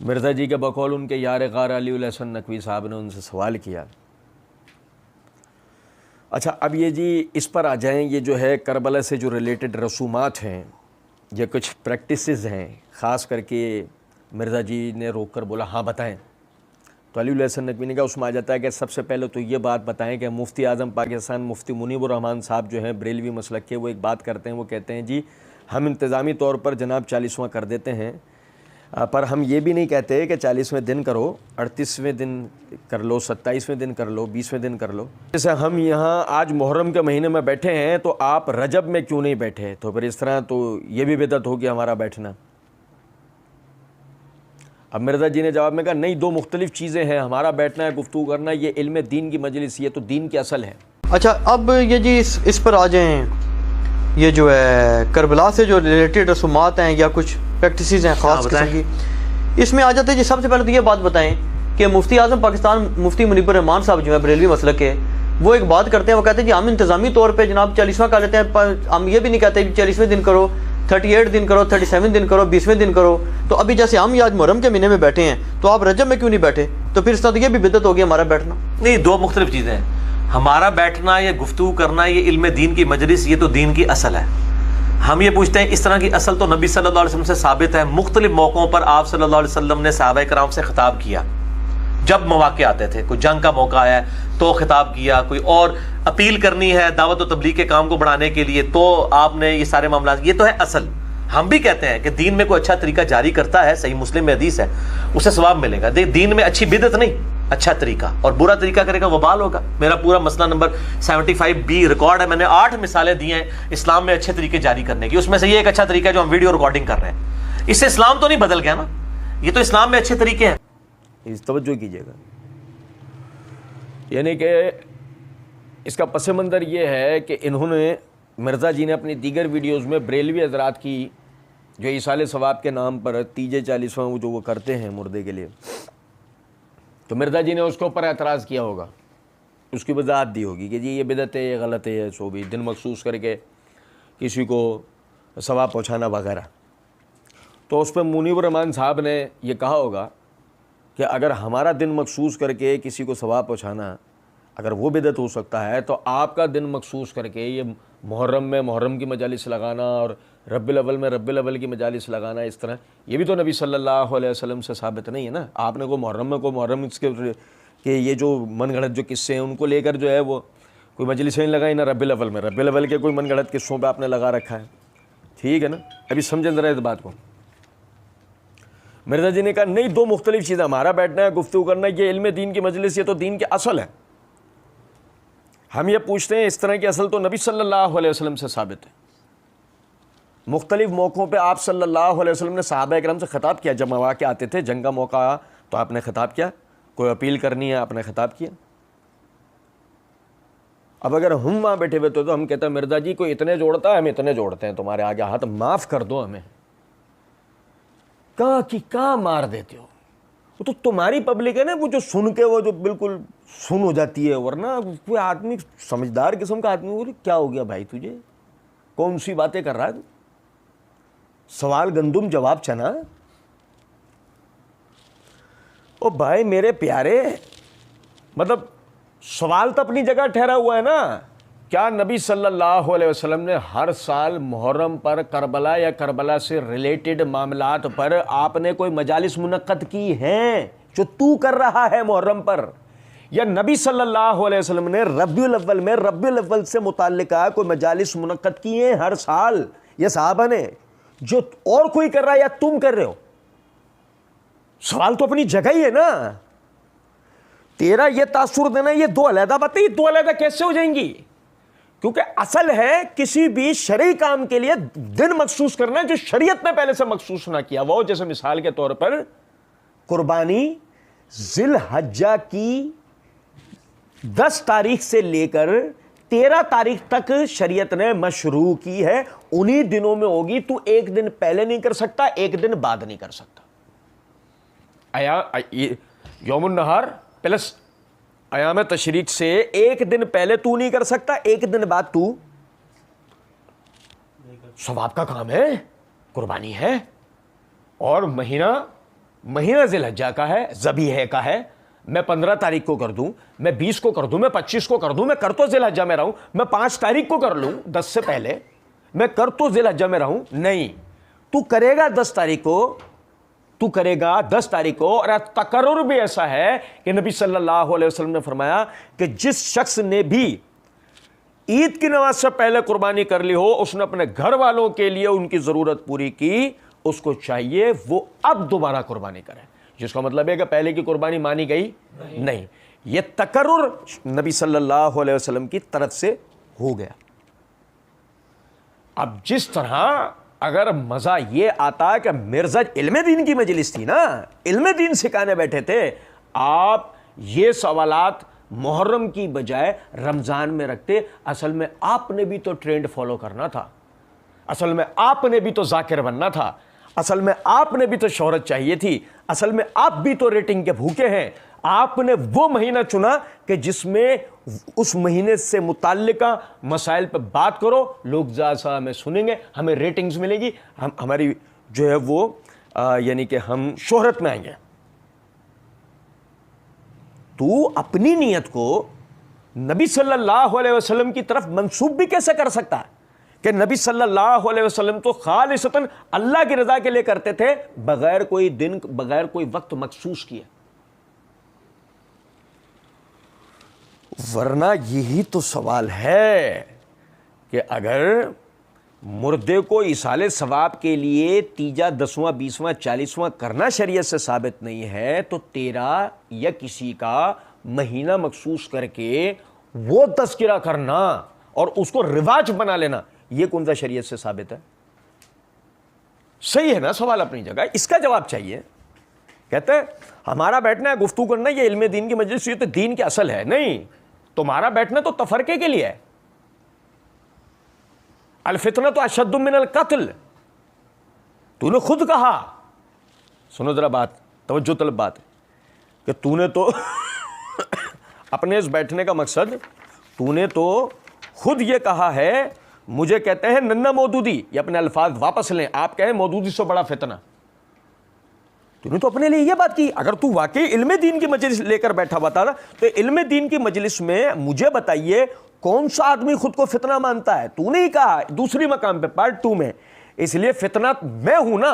मिर्ज़ा जी के बकौल उनके यार ग़ार अली हसन नकवी साहब ने उनसे सवाल किया। अच्छा, अब ये जी इस पर आ जाएं, ये जो है करबला से जो रिलेटेड रसूमात हैं, ये कुछ प्रैक्टिसेस हैं, ख़ास करके मिर्ज़ा जी ने रोक कर बोला हाँ बताएं। तो अली हसन नकवी ने कहा, उसमें आ जाता है कि सबसे पहले तो ये बात बताएं कि मुफ्ती आज़म पाकिस्तान मुफ्ती मुनीबुर रहमान साहब जो हैं बरेलवी मसलक के, वो एक बात करते हैं, वो कहते हैं जी हम इंतज़ामी तौर पर जनाब 40वां कर देते हैं, पर हम ये भी नहीं कहते कि 40वें दिन करो, 38वें दिन कर लो, 27वें दिन कर लो, 20वें दिन कर लो। जैसे हम यहाँ आज मुहर्रम के महीने में बैठे हैं तो आप रजब में क्यों नहीं बैठे? तो फिर इस तरह तो ये भी बिदअत होगी हमारा बैठना। अब मिर्ज़ा जी ने जवाब में कहा नहीं, दो मुख्तलिफ चीज़ें हैं, हमारा बैठना है, गुफ्तगू करना, ये इल्म दीन की मजलिस, ये तो दीन की असल है। अच्छा, अब ये जी इस पर आ जाएँ, ये जो है करबला से जो रिलेटेड रसूमात हैं या कुछ प्रैक्टिसेस हैं ख़ास किस्म की, इसमें आ जाते हैं जी। सबसे पहले तो ये बात बताएं कि मुफ्ती आज़म पाकिस्तान मुफ्ती मुनीबुर रहमान साहब जो है बरेलवी मसलक के, वो एक बात करते हैं, वो कहते हैं जी हम इंतज़ामी तौर पे जनाब 40वां कर लेते हैं, पर हम ये भी नहीं कहते 40वें दिन करो, 38 दिन करो, 37 दिन करो, 20वें दिन करो। तो अभी जैसे हम आज मुहर्रम के महीने में बैठे हैं तो आप रजब में क्यों नहीं बैठे? तो फिर इस तरह तो ये भी बिदअत होगी हमारा बैठना। नहीं, दो मुख्तलिफ चीज़ें हैं। हमारा बैठना या गुफ्तगू करना, ये इल्म दीन की मजलिस, ये तो दीन की असल है। हम ये पूछते हैं इस तरह की असल तो नबी सल्लल्लाहु अलैहि वसल्लम से साबित है। मुख्तलिफ मौक़ों पर आप सल्लल्लाहु अलैहि वसल्लम ने सहाबा कराम से खिताब किया। जब मौके आते थे, कोई जंग का मौका आया तो खिताब किया, कोई और अपील करनी है दावत और तबलीग के काम को बढ़ाने के लिए, तो आपने ये सारे मामला, ये तो है असल। हम भी कहते हैं कि दीन में कोई अच्छा तरीका जारी करता है, सही मुस्लिम में हदीस है, उसे सवाब मिलेगा। दीन में अच्छी बिदअत नहीं, अच्छा तरीका, और बुरा तरीका करेगा वबाल होगा। मेरा पूरा मसला नंबर 75B रिकॉर्ड है, मैंने 8 मिसालें दी हैं इस्लाम में अच्छे तरीके जारी करने की। उसमें से ये एक अच्छा तरीका है जो हम वीडियो रिकॉर्डिंग कर रहे हैं। इससे इस्लाम तो नहीं बदल गया ना, ये तो इस्लाम में अच्छे तरीके हैं। इस तवज्जो कीजिएगा, यानी कि इसका पस मंज़र ये है कि इन्होंने, मिर्ज़ा जी ने अपनी दीगर वीडियोस में बरेलवी हज़रात की जो इसाले सवाब के नाम पर तीजे 40वां जो वो करते हैं मुर्दे के लिए, तो मिर्ज़ा जी ने उसके ऊपर एतराज़ किया होगा, उसकी वजाहत दी होगी कि जी ये बिदअत है, ये गलत है, सो भी दिन मखसूस करके किसी को सवाब पहुँचाना वगैरह। तो उस पर मुनीबुर रहमान साहब ने ये कहा होगा कि अगर हमारा दिन मखसूस करके किसी को सवाब पहुँचाना, अगर वो बिदअत हो सकता है, तो आपका दिन मखसूस करके ये मुहर्रम में मुहर्रम की मजालिस लगाना और रब्बिल अव्वल में रब्बिल अव्वल की मजालिस लगाना, इस तरह ये भी तो नबी सल्लल्लाहु अलैहि वसल्लम से साबित नहीं है ना। आपने को मुहर्रम में को मुहर्रम इसके ये जो मनगढ़ंत जो किस्से हैं उनको लेकर जो है वो कोई मजलिस नहीं लगाई ना रब्बिल अव्वल में, रब्बिल अव्वल के कोई मनगढ़ंत किस्सों पर आपने लगा रखा है, ठीक है ना। अभी समझें ज़रा इस बात को। मिर्ज़ा जी ने कहा नहीं, दो मुख्तलिफ चीज़ें, हमारा बैठना है, गुफ्तगू करना, ये इल्म दीन की मजलिस, ये तो दीन की असल है। हम ये पूछते हैं इस तरह की असल तो नबी सल्लल्लाहु अलैहि वसल्लम से साबित है। मुख्तलिफ मौक़ों पे आप सल्लल्लाहु अलैहि वसल्लम ने सहाबा किराम से ख़िताब किया। जब मौके आते थे, जंग का मौका आया तो आपने ख़िताब किया, कोई अपील करनी है आपने ख़िताब किया। अब अगर हम वहाँ बैठे हुए तो हम कहते हैं मिर्ज़ा जी कोई इतने जोड़ता है, हम इतने जोड़ते हैं, तुम्हारे आगे हाथ, माफ़ कर दो हमें। कहाँ की कहाँ मार देते हो, वो तो तुम्हारी पब्लिक है ना, वो जो सुन के वो जो बिल्कुल सुन हो जाती है, वरना कोई आदमी समझदार किस्म का आदमी बोले क्या हो गया भाई तुझे, कौन सी बातें कर रहा है, सवाल गंदुम जवाब चना। ओ भाई मेरे प्यारे, मतलब सवाल तो अपनी जगह ठहरा हुआ है ना। क्या नबी सल्लल्लाहु अलैहि वसल्लम ने हर साल मुहर्रम पर करबला या करबला से रिलेटेड मामलात पर आपने कोई मजालिस मुनक्कद की हैं जो तू कर रहा है मुहर्रम पर? या नबी सल्लल्लाहु अलैहि वसल्लम ने रब्बिउल अव्वल में रब्बिउल अव्वल से मुताल्लिका कोई मजालिस मुनक्कद की हैं हर साल, या साहबा ने, जो और कोई कर रहा है या तुम कर रहे हो? सवाल तो अपनी जगह ही है ना। तेरा ये तासुर देना, ये दो अलहदा बातें, ये दो अलहदा कैसे हो जाएंगी? क्योंकि असल है किसी भी शरई काम के लिए दिन मखसूस करना जो शरीयत ने पहले से मखसूस ना किया वो। जैसे मिसाल के तौर पर कुर्बानी जिल हज्जा की 10 तारीख से लेकर 13 तारीख तक शरीयत ने मशरू की है, उन्हीं दिनों में होगी। तू एक दिन पहले नहीं कर सकता, एक दिन बाद नहीं कर सकता। यौमुन नहार प्लस अयाम तशरीक से एक दिन पहले तू नहीं कर सकता, एक दिन बाद तू। सवाब का काम है, कुर्बानी है, और महीना महीना ज़िलहज्जा का है, ज़बीह का है, मैं 15 तारीख को कर दूं, मैं 20 को कर दूं, मैं 25 को कर दूं, मैं कर तो ज़िलहज्जा में रहूं, मैं 5 तारीख को कर लूं 10 से पहले, मैं कर तो ज़िलहज्जा में रहूं, नहीं, तू करेगा 10 तारीख को, तू करेगा 10 तारीख को। और तकर्रुर भी ऐसा है कि नबी सल्लल्लाहु अलैहि वसल्लम ने फरमाया कि जिस शख्स ने भी ईद की नमाज से पहले कुर्बानी कर ली हो, उसने अपने घर वालों के लिए उनकी ज़रूरत पूरी की, उसको चाहिए वो अब दोबारा कुर्बानी करे, जिसका मतलब है कि पहले की कुर्बानी मानी गई नहीं। ये तकर्रुर नबी सल्लल्लाहु अलैहि वसल्लम की तरफ से हो गया। अब जिस तरह अगर मजा ये आता कि मिर्जा इल्मे दीन की मजलिस थी ना, इल्मे दीन सिखाने बैठे थे, आप ये सवालात मुहर्रम की बजाय रमजान में रखते। असल में आपने भी तो ट्रेंड फॉलो करना था, असल में आपने भी तो जाकिर बनना था, असल में आपने भी तो शोहरत चाहिए थी, असल में आप भी तो रेटिंग के भूखे हैं। आपने वो महीना चुना कि जिसमें उस महीने से मुताल्लिका मसाइल पे बात करो, लोग ज़्यादा हमें सुनेंगे, हमें रेटिंग्स मिलेगी, हमारी जो है वो यानी कि हम शोहरत में आएंगे। तू अपनी नीयत को नबी सल्लल्लाहु अलैहि वसल्लम की तरफ मंसूब भी कैसे कर सकता है कि नबी सल्लल्लाहु अलैहि वसल्लम तो खालिसतन अल्लाह की रजा के लिए करते थे, बगैर कोई दिन, बगैर कोई वक्त मखसूस किए। वरना यही तो सवाल है कि अगर मुर्दे को इसाले सवाब के लिए तीजा 10वां 20वां 40वां करना शरीयत से साबित नहीं है, तो तेरा या किसी का महीना मखसूस करके वो तज़किरा करना और उसको रिवाज बना लेना, ये कौन सा शरीयत से साबित है? सही है ना सवाल अपनी जगह, इसका जवाब चाहिए। कहते हैं हमारा बैठना है, गुफ्तगू करना, ये इल्मे दीन की मजलिस, ये तो दीन की असल है। नहीं, तुम्हारा बैठना तो तफरके के लिए है। अल फितना तो अशद्दु मिनल कत्ल, तूने खुद कहा। सुनो जरा बात, तवज्जो तलब बात है कि तूने तो अपने इस बैठने का मकसद, तूने तो खुद ये कहा है, मुझे कहते हैं नन्ना मौदूदी, ये अपने अल्फाज वापस लें, आप कहें मौदूदी से बड़ा फितना। तूने तो अपने लिए ये बात की। अगर तू वाकई इल्मे दीन की मजलिस लेकर बैठा हुआ था ना, तो इल्मे दीन की मजलिस में मुझे बताइए कौन सा आदमी खुद को फितना मानता है? तूने ही कहा दूसरी मकाम पे पार्ट 2 में, इसलिए फितना मैं हूं ना,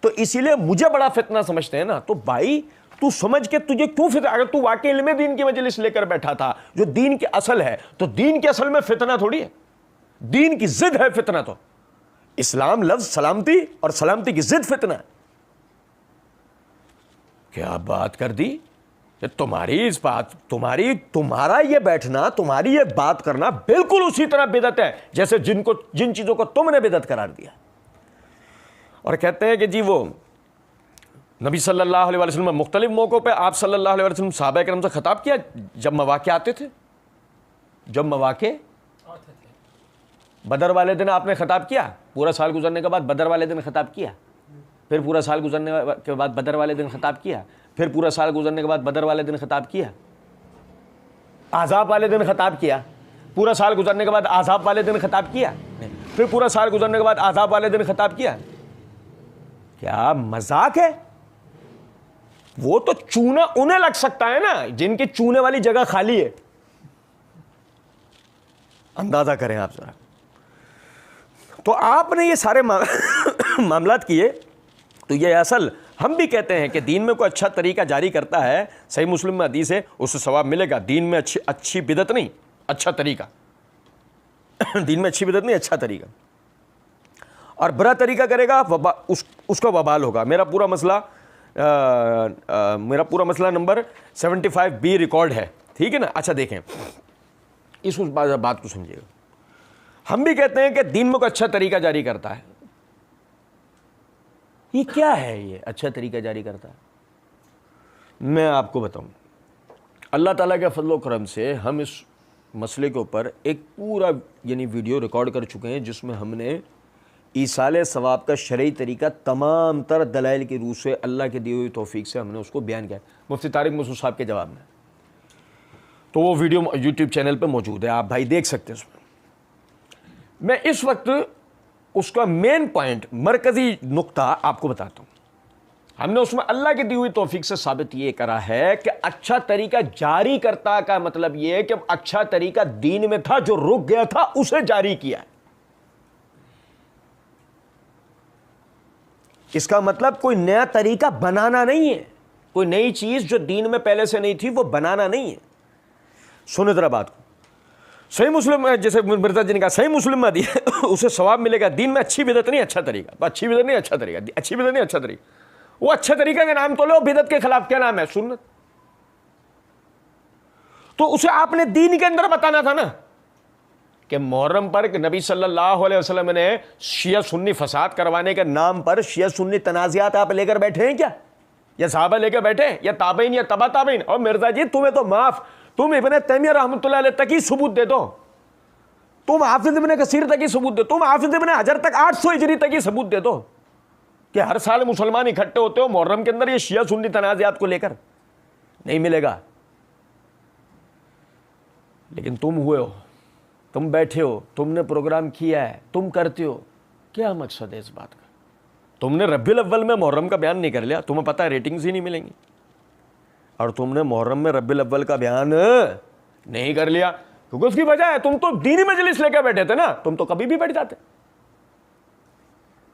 तो इसीलिए मुझे बड़ा फितना समझते हैं ना। तो भाई तू समझ के तुझे क्यों फितना, अगर तू वाकई इल्मे दीन की मजलिस लेकर बैठा था जो दीन की असल है, तो दीन की असल में फितना थोड़ी है, दीन की जिद है फितना। तो इस्लाम लफ्ज सलामती और सलामती की जिद फितना है। क्या बात कर दी? तुम्हारी इस बात, तुम्हारा ये बैठना, तुम्हारी ये बात करना बिल्कुल उसी तरह बिदअत है जैसे जिन चीजों को तुमने बिदअत करार दिया। और कहते हैं कि जी वो नबी सल्लल्लाहु अलैहि वसल्लम मुख्तलिफ मौकों पे आप सल्लल्लाहु अलैहि वसल्लम सहाबा किराम से खिताब किया जब मवाक़े आते थे। जब मवाक़े बदर वाले दिन आपने खिताब किया, पूरा साल गुजरने के बाद बदर वाले दिन खिताब किया, फिर पूरा साल गुजरने के बाद बदर वाले दिन खिताब किया, फिर पूरा साल गुजरने के बाद बदर वाले दिन खिताब किया, आज़ाब वाले दिन खिताब किया, पूरा साल गुजरने के बाद आज़ाब वाले दिन खिताब किया, फिर पूरा साल गुजरने के बाद आज़ाब वाले दिन खिताब किया। क्या मजाक है? वो तो चूना उन्हें लग सकता है ना जिनकी चूने वाली जगह खाली है। अंदाजा करें आप जरा। तो आपने ये सारे मामलात किए, तो ये असल हम भी कहते हैं कि दीन में कोई अच्छा तरीका जारी करता है, सही मुस्लिम में हदीस है, उससे सवाब मिलेगा। दीन में अच्छी बिदत नहीं, अच्छा तरीका दीन में अच्छी बिदत नहीं, अच्छा तरीका। और बुरा तरीका करेगा उसका वबाल होगा। मेरा पूरा मसला नंबर 75B रिकॉर्ड है, ठीक है ना। अच्छा देखें, इस बात को समझिएगा। हम भी कहते हैं कि दीन में कोई अच्छा तरीका जारी करता है। ये क्या है? ये अच्छा तरीका जारी करता है, मैं आपको बताऊं। अल्लाह ताला के फजल व करम से हम इस मसले के ऊपर एक पूरा यानी वीडियो रिकॉर्ड कर चुके हैं, जिसमें हमने ईसाले सवाब का शरई तरीका तमाम तर दलाइल की रूह से अल्लाह के दी हुई तौफीक से हमने उसको बयान किया मुफ्ती तारिक मसूद साहब के जवाब में। तो वो वीडियो यूट्यूब चैनल पे मौजूद है, आप भाई देख सकते हैं उसमें। मैं इस वक्त उसका मेन पॉइंट, मरकज़ी नुक्ता आपको बताता हूँ। हमने उसमें अल्लाह की दी हुई तौफीक से साबित ये करा है कि अच्छा तरीका जारी करता का मतलब ये है कि अच्छा तरीका दीन में था, जो रुक गया था उसे जारी किया। इसका मतलब कोई नया तरीका बनाना नहीं है, कोई नई चीज जो दीन में पहले से नहीं थी वो बनाना नहीं है। सुनो जरा बात को, सही मुस्लिम, जैसे मिर्जा जी ने कहा सही मुस्लिम में दिया उसे सवाब मिलेगा। दीन में अच्छी बिदत नहीं अच्छा तरीका, अच्छी बिदत नहीं अच्छा तरीका, अच्छी बिदत नहीं अच्छा तरीका। वो अच्छे तरीके का नाम तो लो, बिदत के खिलाफ क्या नाम है? सुन्नत। तो उसे आपने दीन के अंदर बताना था ना कि मुहर्रम पर नबी सल्लल्लाहु अलैहि वसल्लम ने शिया सुन्नी फसाद करवाने के नाम पर शिया सुन्नी तनाज़ियात आप लेकर बैठे हैं क्या? या सहाबा लेकर बैठे या ताबईन या तबा ताबईन? और मिर्जा जी तुम्हें तो माफ, तुम इब्ने तैमिया रहमतुल्लाह अलैह तक ही सबूत दे दो, तुम हाफिज इब्ने कसीर तक ही सबूत दे, तुम हाफिज इब्ने हजर तक 800 हिजरी तक ही सबूत दे दो कि हर साल मुसलमान इकट्ठे होते हो मुहर्रम के अंदर ये शिया सुन्नी तनाज़ात को लेकर। नहीं मिलेगा। लेकिन तुम हुए हो, तुम बैठे हो, तुमने प्रोग्राम किया है, तुम करते हो। क्या मकसद है इस बात का? तुमने रब्बीउल अव्वल में मुहर्रम का बयान नहीं कर लिया, तुम्हें पता है रेटिंग्स ही नहीं मिलेंगी। और तुमने मुहर्रम में रब्बीउल अव्वल का बयान नहीं कर लिया क्योंकि उसकी वजह है तुम तो दीनी मजलिस लेकर बैठे थे ना, तुम तो कभी भी बैठ जाते।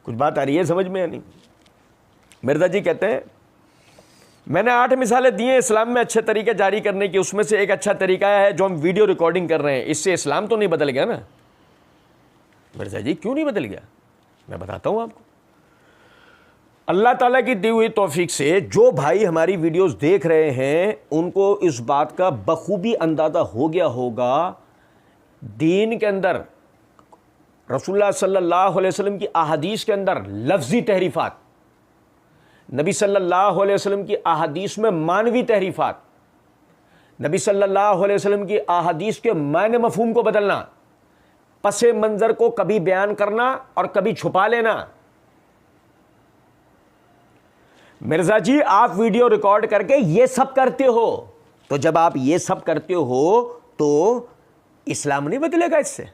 कुछ बात आ रही है समझ में या नहीं? मिर्जा जी कहते हैं मैंने 8 मिसालें दी हैं इस्लाम में अच्छे तरीके जारी करने की, उसमें से एक अच्छा तरीका है जो हम वीडियो रिकॉर्डिंग कर रहे हैं। इससे इस्लाम तो नहीं बदल गया ना? मिर्जा जी क्यों नहीं बदल गया? मैं बताता हूं आपको। अल्लाह ताला की दी हुई तौफीक से जो भाई हमारी वीडियोस देख रहे हैं उनको इस बात का बखूबी अंदाजा हो गया होगा, दीन के अंदर रसूलुल्लाह सल्लल्लाहु अलैहि वसल्लम की अहादीस के अंदर लफ्जी तहरीफात, नबी सल्लल्लाहु अलैहि वसल्लम की अहादीस में मानवी तहरीफात, नबी सल्लल्लाहु अलैहि वसल्लम की अहादीस के मायने मफहूम को बदलना, पसे मंजर को कभी बयान करना और कभी छुपा लेना। मिर्जा जी आप वीडियो रिकॉर्ड करके ये सब करते हो, तो जब आप ये सब करते हो तो इस्लाम नहीं बदलेगा, इससे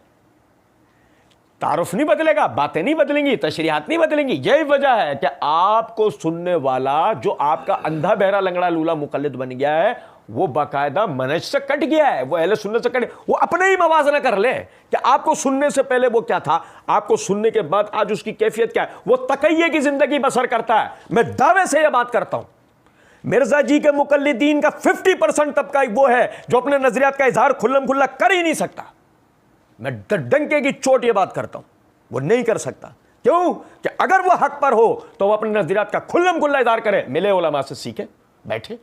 तारुफ नहीं बदलेगा, बातें नहीं बदलेंगी, तशरीहात नहीं बदलेंगी। यही वजह है कि आपको सुनने वाला जो आपका अंधा बहरा लंगड़ा लूला मुकल्लिद बन गया है वो बाकायदा मनहज से कट गया है, वो अहले सुन्नत से कट, वो अपने ही मवाज़ना कर ले कि आपको सुनने से पहले वो क्या था, आपको सुनने के बाद आज उसकी कैफियत क्या है। वो तकय्ये की जिंदगी बसर करता है। मैं दावे से यह बात करता हूं, मिर्जा जी के मुकल्लिदीन का 50% तबका वो है जो अपने नजरियात का इजहार खुल्लम खुल्ला कर ही नहीं सकता। मैं डंके की चोट ये बात करता हूं, वो नहीं कर सकता। क्यों? कि अगर वो हक पर हो तो वो अपने नजरियात का खुल्लम खुल्ला इजहार करे, मिले उलमा से सीखे, बैठे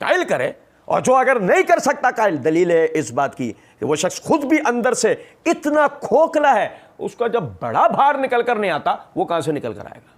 कायल करे। और जो अगर नहीं कर सकता कायल, दलील है इस बात की कि वो शख्स खुद भी अंदर से इतना खोखला है, उसका जब बड़ा भार निकल कर नहीं आता वो कहां से निकल कर आएगा?